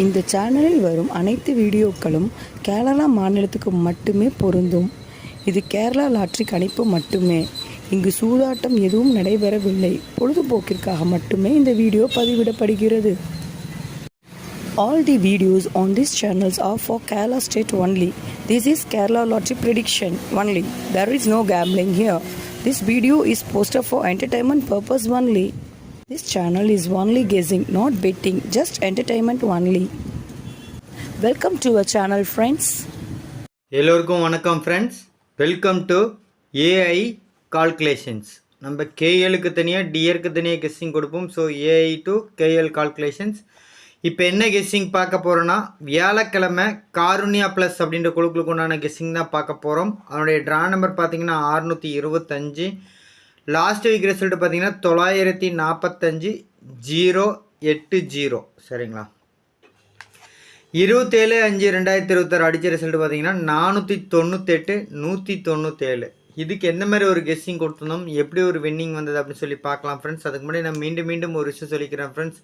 இந்த சேனலில் வரும் அனைத்து வீடியோக்களும் கேரளா மாநிலத்துக்கு மட்டுமே பொருந்தும். இது கேரளா லாட்டரி கணிப்பு மட்டுமே. இங்கு சூதாட்டம் எதுவும் நடைபெறவில்லை. பொழுதுபோக்கிற்காக மட்டுமே இந்த video பதிவிடப்படுகிறது. All the videos on these channels are for Kerala state only. This is Kerala lottery prediction only. There is no gambling here. This video is posted for entertainment purpose only. This channel is only guessing, not betting, just entertainment only. Welcome to our channel, friends. எல்லோருக்கும் வணக்கம் friends. Welcome to AI calculations. நம்ம கேஎலுக்கு தனியாக டிஆருக்கு தனியாக guessing கொடுப்போம். So AI to KL calculations. இப்போ என்ன guessing பார்க்க போகிறோன்னா, வியாழக்கிழமை காருண்யா ப்ளஸ் அப்படின்ற குழுக்களுக்கு உண்டான கெஸ்ஸிங் தான் பார்க்க போகிறோம். அதனுடைய ட்ரா நம்பர் பார்த்தீங்கன்னா 625. லாஸ்ட் வீக் ரிசல்ட் பார்த்தீங்கன்னா 945 080. சரிங்களா? 27/5/2026 அடித்த ரிசல்ட் பார்த்தீங்கன்னா 498 197. இதுக்கு எந்த மாதிரி ஒரு கெஸ்ஸிங் கொடுத்துருந்தோம், எப்படி ஒரு வின்னிங் வந்தது அப்படின்னு சொல்லி பார்க்கலாம் ஃப்ரெண்ட்ஸ். அதுக்கு முன்னாடி நான் மீண்டும் ஒரு விஷயம் சொல்லிக்கிறேன் ஃப்ரெண்ட்ஸ்.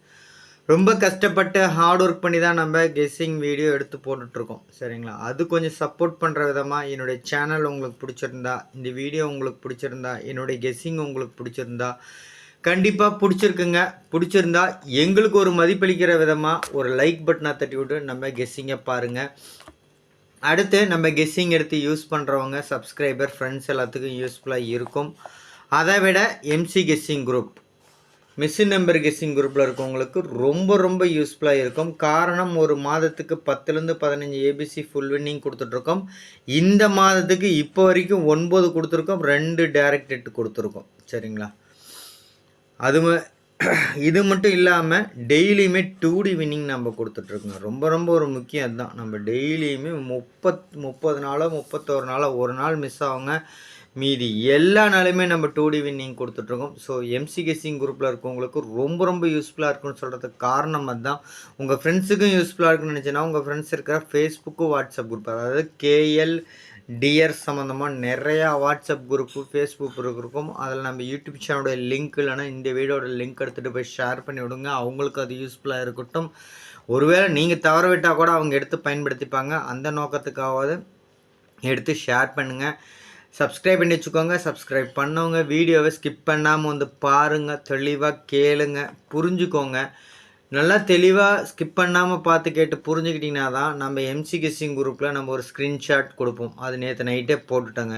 ரொம்ப கஷ்டப்பட்டு ஹார்ட் ஒர்க் பண்ணி தான் நம்ம கெஸ்ஸிங் வீடியோ எடுத்து போட்டுட்ருக்கோம். சரிங்களா? அது கொஞ்சம் சப்போர்ட் பண்ணுற விதமாக என்னுடைய சேனல் உங்களுக்கு பிடிச்சிருந்தா, இந்த வீடியோ உங்களுக்கு பிடிச்சிருந்தா, என்னுடைய கெஸ்ஸிங் உங்களுக்கு பிடிச்சிருந்தா, கண்டிப்பாக பிடிச்சிருந்தா எங்களுக்கு ஒரு மதிப்பளிக்கிற விதமாக ஒரு லைக் பட்டனை தட்டி விட்டு நம்ம கெஸ்ஸிங்கை பாருங்கள். அடுத்து நம்ம கெஸ்ஸிங் எடுத்து யூஸ் பண்ணுறவங்க சப்ஸ்கிரைபர் ஃப்ரெண்ட்ஸ் எல்லாத்துக்கும் யூஸ்ஃபுல்லாக இருக்கும். அதை விட MC guessing group, machine number guessing குரூப்பில் இருக்கவங்களுக்கு ரொம்ப யூஸ்ஃபுல்லாக இருக்கும். காரணம், ஒரு மாதத்துக்கு 10லேருந்து 15 ஏபிசி ஃபுல் வின்னிங் கொடுத்துட்ருக்கோம். இந்த மாதத்துக்கு இப்போ வரைக்கும் 9 கொடுத்துருக்கோம், 2 டைரக்ட் ஹிட் கொடுத்துருக்கோம். சரிங்களா? இது மட்டும் இல்லாமல் டெய்லியுமே 2D வின்னிங் நம்ம கொடுத்துட்ருக்கோங்க. ரொம்ப ஒரு முக்கியம் அதுதான். நம்ம டெய்லியுமே 30 நாளோ 31 நாளோ ஒரு நாள் மிஸ் ஆகுங்க, மீதி எல்லா நாளுமே நம்ம 2D வின்னிங் கொடுத்துட்ருக்கோம். ஸோ எம்சி கெஸ்ஸிங் குரூப்பில் இருக்கவங்களுக்கு ரொம்ப யூஸ்ஃபுல்லாக இருக்குன்னு சொல்கிறதுக்கு காரணம் அதுதான். உங்கள் ஃப்ரெண்ட்ஸுக்கும் யூஸ்ஃபுல்லாக இருக்குன்னு நினச்சின்னா உங்கள் ஃப்ரெண்ட்ஸ் இருக்கிற ஃபேஸ்புக்கு வாட்ஸ்அப் குரூப், அதாவது கேஎல் டிஆர் சம்மந்தமாக நிறையா வாட்ஸ்அப் குரூப்பு ஃபேஸ்புக் இருக்கும். அதில் நம்ம யூடியூப் சேனலோட லிங்க் இல்லைனா இந்த வீடியோட லிங்க் எடுத்துகிட்டு போய் ஷேர் பண்ணி விடுங்க. அவங்களுக்கு அது யூஸ்ஃபுல்லாக இருக்கட்டும். ஒருவேளை நீங்கள் தவற விட்டால் கூட அவங்க எடுத்து பயன்படுத்திப்பாங்க. அந்த நோக்கத்துக்காவது எடுத்து ஷேர் பண்ணுங்கள். சப்ஸ்கிரைப் பண்ணி வச்சுக்கோங்க. சப்ஸ்கிரைப் பண்ணவங்க வீடியோவை ஸ்கிப் பண்ணாமல் வந்து பாருங்கள், தெளிவாக கேளுங்க, புரிஞ்சுக்கோங்க. நல்லா தெளிவாக ஸ்கிப் பண்ணாமல் பார்த்து கேட்டு புரிஞ்சுக்கிட்டிங்கன்னா தான் நம்ம எம்சி கெஸ்ஸிங் குரூப்பில் நம்ம ஒரு ஸ்க்ரீன்ஷாட் கொடுப்போம். அது நேற்று நைட்டே போட்டுட்டோங்க.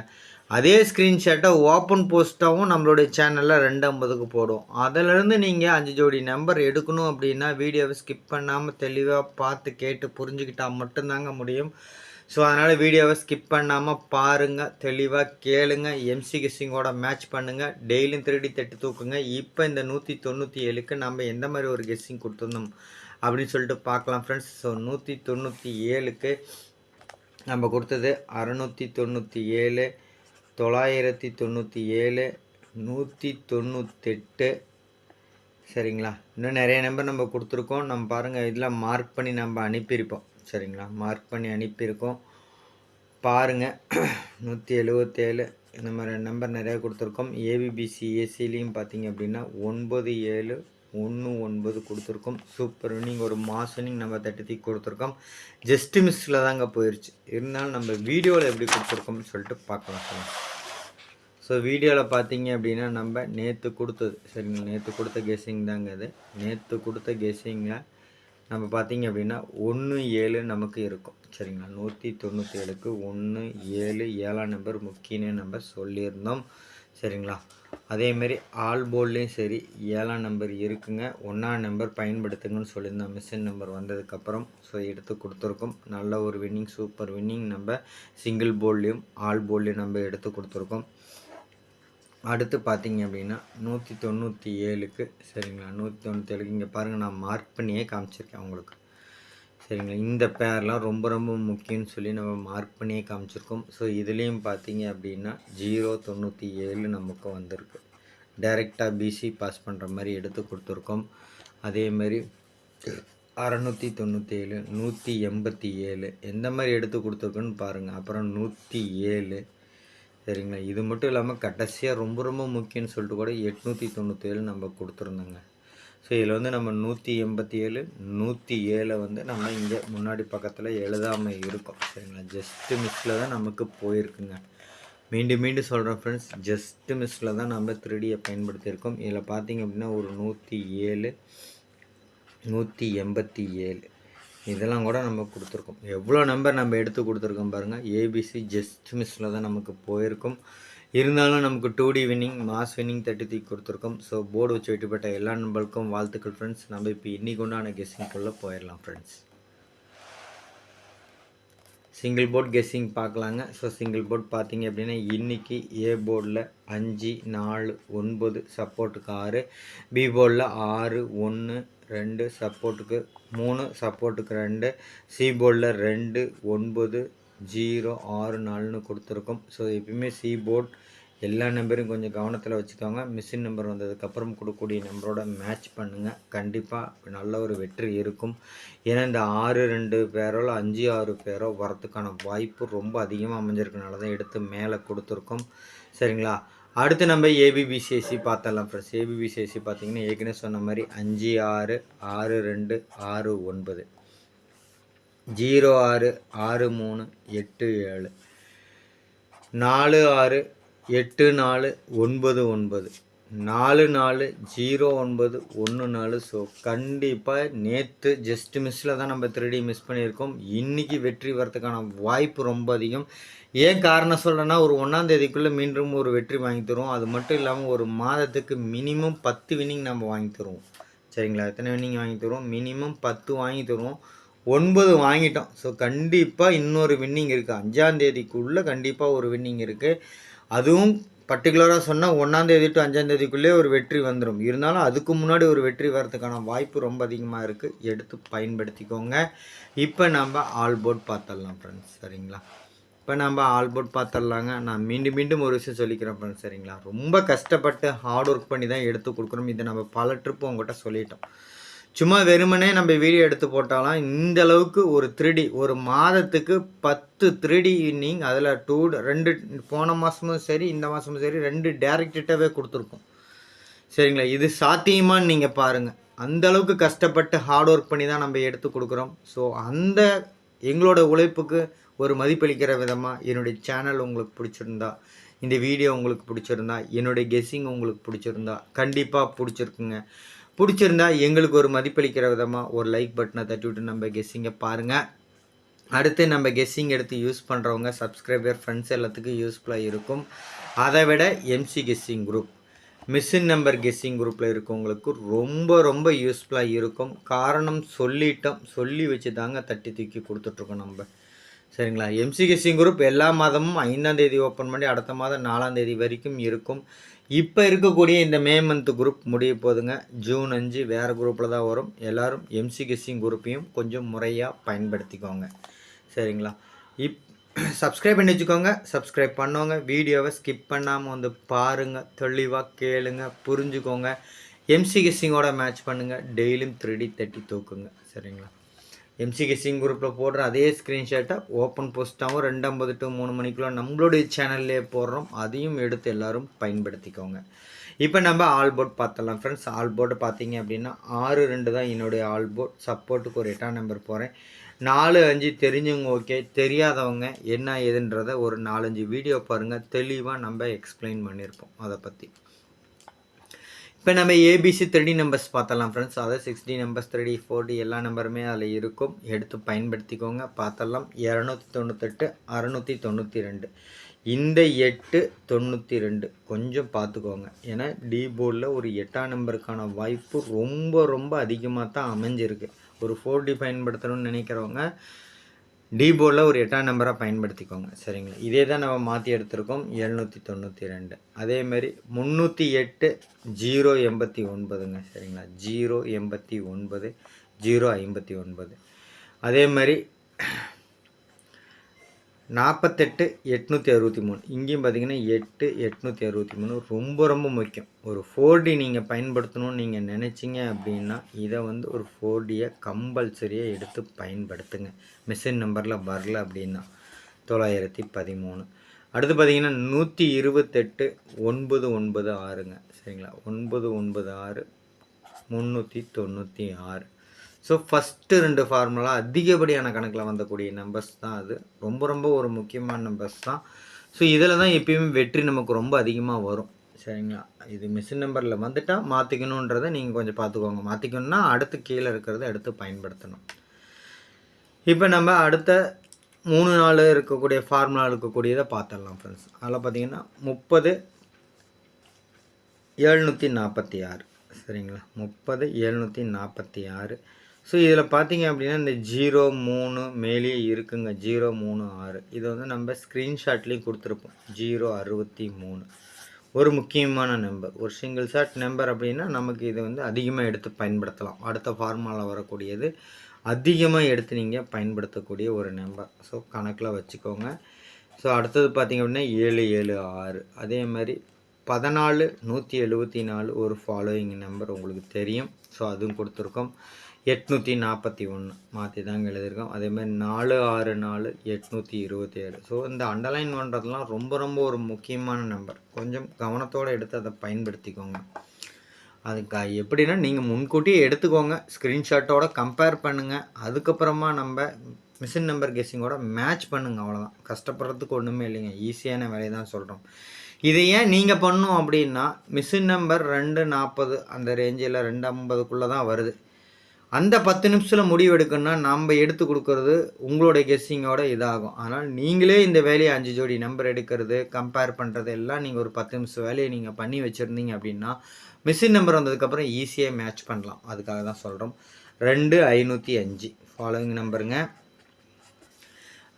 அதே ஸ்க்ரீன்ஷாட்டை ஓப்பன் போஸ்ட்டாகவும் நம்மளுடைய சேனலில் 250க்கு போடுவோம். அதிலேருந்து நீங்கள் 5 ஜோடி நம்பர் எடுக்கணும் அப்படின்னா வீடியோவை ஸ்கிப் பண்ணாமல் தெளிவாக பார்த்து கேட்டு புரிஞ்சுக்கிட்டால் மட்டும்தாங்க முடியும். ஸோ அதனால் வீடியோவை ஸ்கிப் பண்ணாமல் பாருங்கள், தெளிவாக கேளுங்க, எம்சி கெஸ்ஸிங்கோட மேட்ச் பண்ணுங்கள், டெய்லியும் 3D தட்டி தூக்குங்க. இப்போ இந்த 197க்கு நம்ம எந்த மாதிரி ஒரு கெஸ்ஸிங் கொடுத்துருந்தோம் அப்படின்னு சொல்லிட்டு பார்க்கலாம் ஃப்ரெண்ட்ஸ். ஸோ 197க்கு நம்ம கொடுத்தது 697, 997, 198. சரிங்களா? இன்னும் நிறைய நம்பர் நம்ம கொடுத்துருக்கோம். நம்ம பாருங்கள், இதில் மார்க் பண்ணி நம்ம அனுப்பியிருப்போம். சரிங்களா? மார்க் பண்ணி அனுப்பியிருக்கோம் பாருங்கள். 177 இந்த மாதிரி நம்பர் நிறையா கொடுத்துருக்கோம். ஏபிபிசி ஏசிலையும் பார்த்தீங்க அப்படின்னா 9719 கொடுத்துருக்கோம். சூப்பர் வின்னிங், ஒரு மாஸ் வின்னிங் நம்ம தட்டி கொடுத்துருக்கோம். ஜஸ்ட் மிஸ்ஸில் தாங்க போயிடுச்சு. இருந்தாலும் நம்ம வீடியோவில் எப்படி கொடுத்துருக்கோம்னு சொல்லிட்டு பார்க்கலாம். ஸோ வீடியோவில் பார்த்தீங்க அப்படின்னா நம்ம நேற்று கொடுத்தது, சரிங்களா? நேற்று கொடுத்த கெஸ்ஸிங் தாங்க அது. நேற்று கொடுத்த கெஸ்ஸிங்கில் நம்ம பார்த்தீங்க அப்படின்னா 1-7 நமக்கு இருக்கும். சரிங்களா? 197க்கு 1-7 7ஆம் நம்பர் முக்கிய நம்பர் சொல்லியிருந்தோம். சரிங்களா? அதேமாரி ஆல் போர்ட்லேயும் சரி 7ஆம் நம்பர் இருக்குங்க. 1ஆம் நம்பர் பயன்படுத்துங்கன்னு சொல்லியிருந்தோம் மிஷின் நம்பர் வந்ததுக்கப்புறம். ஸோ எடுத்து கொடுத்துருக்கோம். நல்ல ஒரு வின்னிங், சூப்பர் வின்னிங் நம்ம சிங்கிள் போர்ட்லேயும் ஆல் போர்ட்லேயும் நம்ம எடுத்து கொடுத்துருக்கோம். அடுத்து பார்த்தீங்க அப்படின்னா 197க்கு, சரிங்களா? 197க்கு இங்கே பாருங்கள், நான் மார்க் பண்ணியே காமிச்சிருக்கேன் உங்களுக்கு. சரிங்களா? இந்த பேர்லாம் ரொம்ப முக்கியம்னு சொல்லி நம்ம மார்க் பண்ணியே காமிச்சிருக்கோம். ஸோ இதுலேயும் பார்த்தீங்க அப்படின்னா 097 நமக்கு வந்திருக்கு. டைரெக்டாக பிசி பாஸ் பண்ணுற மாதிரி எடுத்து கொடுத்துருக்கோம். அதேமாதிரி 697, 187 எந்த மாதிரி எடுத்து கொடுத்துருக்கோன்னு பாருங்கள். அப்புறம் 107. சரிங்களா? இது மட்டும் இல்லாமல் கடைசியாக ரொம்ப முக்கியம்னு சொல்லிட்டு கூட 897 நம்ம கொடுத்துருந்தோங்க. ஸோ இதில் வந்து நம்ம 187 107 வந்து நம்ம இங்கே முன்னாடி பக்கத்தில் எழுதாமல் இருக்கோம். சரிங்களா, ஜஸ்ட்டு மிஸ்ஸில் தான் நமக்கு போயிருக்குங்க. மீண்டும் மீண்டும் சொல்கிறேன் ஃப்ரெண்ட்ஸ், ஜஸ்ட்டு மிஸ்ஸில் தான் நம்ம 3Dயை பயன்படுத்தியிருக்கோம். இதில் பார்த்திங்க அப்படின்னா ஒரு 107 187 இதெல்லாம் கூட நம்ம கொடுத்துருக்கோம். எவ்வளோ நம்பர் நம்ம எடுத்து கொடுத்துருக்கோம் பாருங்கள். ஏபிசி ஜஸ்ட் மிஸ்ஸில் தான் நமக்கு போயிருக்கும். இருந்தாலும் நமக்கு 2D வின்னிங் மாஸ் வின்னிங் 33 கொடுத்துருக்கோம். ஸோ போர்டு வச்சு வெட்டிப்பட்ட எல்லா நம்பருக்கும் வாழ்த்துக்கள் ஃப்ரெண்ட்ஸ். நம்ம இப்போ இன்னைக்கு உண்டான கெஸ்ஸிங்குள்ளே போயிடலாம் ஃப்ரெண்ட்ஸ். சிங்கிள் போர்ட் கெஸ்ஸிங் பார்க்கலாங்க. ஸோ சிங்கிள் போர்ட் பார்த்தீங்க அப்படின்னா இன்றைக்கி ஏ போர்டில் 5 4 9 சப்போர்ட்டுக்கு 6, பி போர்டில் 6 1 2 சப்போர்ட்டுக்கு 3 சப்போர்ட்டுக்கு 2, சி போர்டில் 2 9 0 6 4ன்னு கொடுத்துருக்கோம். ஸோ எப்பயுமே சி போர்ட் எல்லா நம்பரையும் கொஞ்சம் கவனத்தில் வச்சுக்கோங்க. மிஷின் நம்பர் வந்ததுக்கப்புறம் கொடுக்கக்கூடிய நம்பரோட மேட்ச் பண்ணுங்கள். கண்டிப்பாக நல்ல ஒரு வெற்றி இருக்கும். ஏன்னா இந்த 6 2 பேரோ இல்லை 5 6 பேரோ வரத்துக்கான வாய்ப்பு ரொம்ப அதிகமாக அமைஞ்சிருக்கனால தான் எடுத்து மேலே கொடுத்துருக்கோம். சரிங்களா, அடுத்து நம்ம ஏபிபிசிஎஸ்சி பார்த்தலாம் ஃப்ரெண்ட்ஸ். ஏபிபிசிஎஸ்சி பார்த்தீங்கன்னா ஏற்கனவே சொன்ன மாதிரி 5 6 6 2 6 9 0 6 6 3 8 7 4 6 8 4 9 9 4 4 0 9 1 4. ஸோ கண்டிப்பாக நேற்று ஜஸ்ட் மிஸ்ஸில் தான் நம்ம 3D மிஸ் பண்ணியிருக்கோம். இன்றைக்கி வெற்றி வரதுக்கான வாய்ப்பு ரொம்ப அதிகம். ஏன் காரணம் சொல்கிறேன்னா, ஒரு 1ஆம் தேதிக்குள்ளே மீண்டும் ஒரு வெற்றி வாங்கி தருவோம். அது மட்டும் இல்லாமல் ஒரு மாதத்துக்கு மினிமம் 10 வின்னிங் நம்ம வாங்கி தருவோம். சரிங்களா, எத்தனை வின்னிங் வாங்கி தருவோம்? மினிமம் 10 வாங்கி தருவோம். 9 வாங்கிட்டோம். ஸோ கண்டிப்பாக இன்னொரு வின்னிங் இருக்குது. 5ஆம் தேதிக்குள்ளே கண்டிப்பாக ஒரு வின்னிங் இருக்குது. அதுவும் பர்டிகுலராக சொன்னால் 1ஆம் தேதி டு 5ஆம் தேதிக்குள்ளே ஒரு வெற்றி வந்துடும். இருந்தாலும் அதுக்கு முன்னாடி ஒரு வெற்றி வரதுக்கான வாய்ப்பு ரொம்ப அதிகமாக இருக்குது. எடுத்து பயன்படுத்திக்கோங்க. இப்போ நம்ம ஆல் போர்ட் பார்த்துடலாம் ஃப்ரெண்ட்ஸ். சரிங்களா, இப்போ நம்ம ஆல் போர்ட் பார்த்துடலாங்க. நான் மீண்டும் மீண்டும் ஒரு விஷயம் சொல்லிக்கிறேன் ஃப்ரெண்ட்ஸ். சரிங்களா, ரொம்ப கஷ்டப்பட்டு ஹார்ட் ஒர்க் பண்ணி தான் எடுத்து கொடுக்குறோம். இதை நம்ம பல ட்ரிப்பு உங்கள்கிட்ட சொல்லிட்டோம். சும்மா வெறுமனே நம்ம வீடியோ எடுத்து போட்டாலும் இந்த அளவுக்கு ஒரு 3D ஒரு மாதத்துக்கு 10 3D வின்னிங், அதில் 2 போன மாதமும் சரி இந்த மாதமும் சரி 2 டேரக்டாகவே கொடுத்துருக்கோம். சரிங்களா, இது சாத்தியமானு நீங்கள் பாருங்கள். அந்த அளவுக்கு கஷ்டப்பட்டு ஹார்ட் ஒர்க் பண்ணி தான் நம்ம எடுத்து கொடுக்குறோம். ஸோ அந்த எங்களோட உழைப்புக்கு ஒரு மதிப்பளிக்கிற விதமாக என்னுடைய சேனல் உங்களுக்கு பிடிச்சிருந்தா, இந்த வீடியோ உங்களுக்கு பிடிச்சிருந்தா, என்னுடைய கெஸ்ஸிங் உங்களுக்கு பிடிச்சிருந்தா, கண்டிப்பாக பிடிச்சிருக்குங்க. பிடிச்சிருந்தா எங்களுக்கு ஒரு மதிப்பளிக்கிற விதமாக ஒரு லைக் பட்டனை தட்டி விட்டு நம்ம கெஸ்ஸிங்கை பாருங்கள். அடுத்து நம்ம கெஸ்ஸிங் எடுத்து யூஸ் பண்ணுறவங்க சப்ஸ்கிரைபர் ஃப்ரெண்ட்ஸ் எல்லாத்துக்கும் யூஸ்ஃபுல்லாக இருக்கும். அதை விட MC guessing group, machine number guessing குரூப்பில் இருக்கவங்களுக்கு ரொம்ப ரொம்ப யூஸ்ஃபுல்லாக இருக்கும். காரணம் சொல்லிட்டோம், சொல்லி வச்சு தாங்க தட்டி தூக்கி கொடுத்துட்ருக்கோம் நம்ம. சரிங்களா, எம்சி கெஸ்ஸிங் குரூப் எல்லா மாதமும் 5ஆம் தேதி ஓப்பன் பண்ணி அடுத்த மாதம் 4ஆம் தேதி வரைக்கும் இருக்கும். இப்போ இருக்கக்கூடிய இந்த மே மந்த் குரூப் முடிய போதுங்க. ஜூன் 5 வேறு குரூப்பில் தான் வரும். எல்லோரும் எம்சி கெஸ்ஸிங் குரூப்பையும் கொஞ்சம் முறையாக பயன்படுத்திக்கோங்க. சரிங்களா, சப்ஸ்கிரைப் பண்ணி வச்சுக்கோங்க. சப்ஸ்கிரைப் பண்ணவங்க வீடியோவை ஸ்கிப் பண்ணாமல் வந்து பாருங்கள், தெளிவாக கேளுங்க, புரிஞ்சுக்கோங்க. எம்சி கெஸ்ஸிங்கோட மேட்ச் பண்ணுங்கள். டெய்லியும் 3D தட்டி தூக்குங்க. சரிங்களா, எம்சி கெஸ்ஸிங் குரூப்பில் போடுற அதே ஸ்க்ரீன்ஷாட்டை ஓப்பன் போஸ்ட்டாகவும் 2:50 to 3 மணிக்குள்ளே நம்மளுடைய சேனல்லே போடுறோம். அதையும் எடுத்து எல்லோரும் பயன்படுத்திக்கோங்க. இப்போ நம்ம ஆல் போர்ட் பார்த்தலாம் ஃப்ரெண்ட்ஸ். ஆல் போர்டு பார்த்தீங்க அப்படின்னா 6 2 தான் என்னுடைய ஆல் போர்ட். சப்போர்ட்டுக்கு ஒரு 8ஆம் நம்பர் போகிறேன். 4 5 தெரிஞ்சவங்க ஓகே, தெரியாதவங்க என்ன ஏதுன்றதை ஒரு 4 5 வீடியோ பாருங்கள். தெளிவாக நம்ம எக்ஸ்பிளைன் பண்ணியிருப்போம் அதை பற்றி. இப்போ நம்ம ஏபிசி 3D நம்பர்ஸ் பார்த்தலாம் ஃப்ரெண்ட்ஸ். அதாவது 6D நம்பர்ஸ் 3D 4D எல்லா நம்பருமே அதில் இருக்கும். எடுத்து பயன்படுத்திக்கோங்க. பார்த்தலாம் 298 692. இந்த 8 92 கொஞ்சம் பார்த்துக்கோங்க. ஏன்னா டி போர்டில் ஒரு 8ஆம் நம்பருக்கான வாய்ப்பு ரொம்ப ரொம்ப அதிகமாக தான் அமைஞ்சிருக்கு. ஒரு 4D பயன்படுத்தணும்னு நினைக்கிறவங்க டி போர்டில் ஒரு 8ஆம் நம்பராக பயன்படுத்திக்கோங்க. சரிங்களா, இதே தான் நம்ம மாற்றி எடுத்திருக்கோம் 792. அதேமாரி 308 089ங்க. சரிங்களா, 089 059. அதே மாதிரி 48 863. இங்கேயும் பார்த்தீங்கன்னா 8 863 ரொம்ப ரொம்ப முக்கியம். ஒரு 4D நீங்கள் பயன்படுத்தணும்னு நீங்கள் நினச்சிங்க அப்படின்னா இதை வந்து ஒரு 4Dயை கம்பல்சரியாக எடுத்து பயன்படுத்துங்க. மிஷின் நம்பரில் வரல அப்படின்னா 913. அடுத்து பார்த்தீங்கன்னா 128 996ங்க. சரிங்களா, 996 396. ஸோ ஃபஸ்ட்டு 2 ஃபார்முலா அதிகப்படியான கணக்கில் வந்தக்கூடிய நம்பர்ஸ் தான் அது. ரொம்ப ரொம்ப ஒரு முக்கியமான நம்பர்ஸ் தான். ஸோ இதில் தான் எப்பயுமே வெற்றி நமக்கு ரொம்ப அதிகமாக வரும். சரிங்களா? இது மிஷின் நம்பரில் வந்துட்டால் மாற்றிக்கணுன்றதை நீங்கள் கொஞ்சம் பார்த்துக்கோங்க. மாற்றிக்கணுன்னா அடுத்து கீழே இருக்கிறத எடுத்து பயன்படுத்தணும். இப்போ நம்ம அடுத்த 3 நாள் இருக்கக்கூடிய ஃபார்முலா இருக்கக்கூடியதை பார்த்துடலாம் ஃப்ரெண்ட்ஸ். அதில் பார்த்தீங்கன்னா 30,746. சரிங்களா? 30,746. ஸோ இதில் பார்த்தீங்க அப்படின்னா இந்த 03 மேலேயே இருக்குங்க. 036 இது வந்து நம்ம ஸ்க்ரீன்ஷாட்லேயும் கொடுத்துருப்போம். 063 ஒரு முக்கியமான நம்பர். ஒரு சிங்கிள் ஷாட் நம்பர் அப்படின்னா நமக்கு இதை வந்து அதிகமாக எடுத்து பயன்படுத்தலாம். அடுத்த ஃபார்முலாவில் வரக்கூடியது அதிகமாக எடுத்து நீங்கள் பயன்படுத்தக்கூடிய ஒரு நம்பர். ஸோ கணக்கில் வச்சுக்கோங்க. ஸோ அடுத்தது பார்த்திங்க அப்படின்னா 776. அதே மாதிரி 14 174 ஒரு ஃபாலோயிங் நம்பர் உங்களுக்கு தெரியும். ஸோ அதுவும் கொடுத்துருக்கோம். 841 மாற்றி தாங்க எழுதியிருக்கோம். அதேமாதிரி 464 827. ஸோ இந்த அண்டர்லைன் பண்ணுறதுலாம் ரொம்ப ரொம்ப ஒரு முக்கியமான நம்பர். கொஞ்சம் கவனத்தோடு எடுத்து அதை பயன்படுத்திக்கோங்க. அதுக்கு எப்படின்னா நீங்கள் முன்கூட்டியே எடுத்துக்கோங்க, ஸ்க்ரீன்ஷாட்டோட கம்பேர் பண்ணுங்கள். அதுக்கப்புறமா நம்ம மிஷின் நம்பர் கெஸ்ஸிங்கோட மேட்ச் பண்ணுங்கள். அவ்வளோதான். கஷ்டப்படுறதுக்கு ஒன்றுமே இல்லைங்க. ஈஸியான வேலையை தான் சொல்கிறோம். இதை ஏன் நீங்கள் பண்ணணும் அப்படின்னா மிஷின் நம்பர் 240 அந்த ரேஞ்சில் 250க்குள்ளே தான் வருது. அந்த 10 நிமிஷத்தில் முடிவு எடுக்கணும்னா நம்ம எடுத்து கொடுக்கறது உங்களுடைய கெஸ்ஸிங்கோட இதாகும். ஆனால் நீங்களே இந்த வேலையை 5 ஜோடி நம்பர் எடுக்கிறது, கம்பேர் பண்ணுறது எல்லாம் நீங்கள் ஒரு 10 நிமிஷம் வேலையை நீங்கள் பண்ணி வச்சுருந்தீங்க அப்படின்னா மிஷின் நம்பர் வந்ததுக்கப்புறம் ஈஸியாக மேட்ச் பண்ணலாம். அதுக்காக தான் சொல்கிறோம். 2505 ஃபாலோயிங் நம்பருங்க.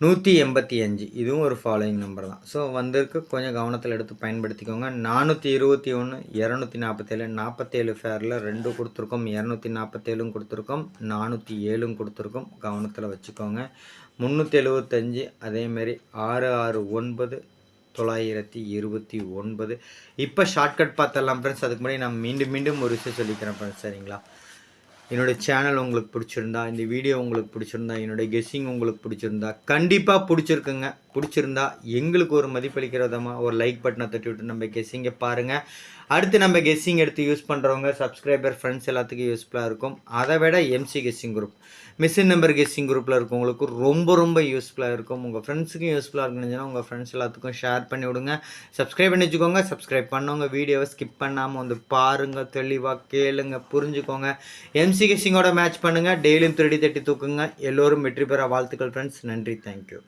185 இதுவும் ஒரு ஃபாலோயிங் நம்பர் தான். ஸோ வந்திருக்கு, கொஞ்சம் கவனத்தில் எடுத்து பயன்படுத்திக்கோங்க. 421 247 47 ஃபேரில் 2 கொடுத்துருக்கோம். 247 கொடுத்துருக்கோம். 407 கொடுத்துருக்கோம். கவனத்தில் வச்சுக்கோங்க. 375 அதேமாரி 669 929. இப்போ ஷார்ட்கட் பார்த்தலாம் ஃப்ரெண்ட்ஸ். அதுக்கு முன்னாடி நான் மீண்டும் ஒரு விஷயம் சொல்லிக்கிறேன் ஃப்ரெண்ட்ஸ். சரிங்களா? என்னோடய சேனல் உங்களுக்கு பிடிச்சிருந்தா, இந்த வீடியோ உங்களுக்கு பிடிச்சிருந்தா, என்னோடய கெஸ்ஸிங் உங்களுக்கு பிடிச்சிருந்தா, கண்டிப்பாக பிடிச்சிருக்குங்க. பிடிச்சிருந்தா எங்களுக்கு ஒரு மதிப்பளிக்கிற விதமாக ஒரு லைக் பட்டனை தட்டி விட்டு நம்ம கெஸ்ஸிங்கை பாருங்கள். அடுத்து நம்ம கெஸ்ஸிங் எடுத்து யூஸ் பண்ணுறவங்க சப்ஸ்கிரைபர் ஃப்ரெண்ட்ஸ் எல்லாத்துக்கும் யூஸ்ஃபுல்லாக இருக்கும். அதை விட MC guessing group, machine number guessing குரூப்பில் இருக்கவங்களுக்கு ரொம்ப யூஸ்ஃபுல்லாக இருக்கும். உங்கள் ஃப்ரெண்ட்ஸுக்கும் யூஸ்ஃபுல்லாக இருக்குன்னு உங்கள் ஃப்ரெண்ட்ஸ் எல்லாத்துக்கும் ஷேர் பண்ணி விடுங்க. சப்ஸ்கிரைப் பண்ணி வச்சுக்கோங்க. சப்ஸ்கிரைப் பண்ணவங்க வீடியோவை ஸ்கிப் பண்ணாமல் வந்து பாருங்கள், தெளிவாக கேளுங்க, புரிஞ்சுக்கோங்க. எம்சி கெஸ்ஸிங்கோட மேட்ச் பண்ணுங்கள். டெய்லியும் 30 தட்டி தூக்குங்க. எல்லோரும் வெற்றி பெற வாழ்த்துக்கள் ஃப்ரெண்ட்ஸ். நன்றி, தேங்க்யூ.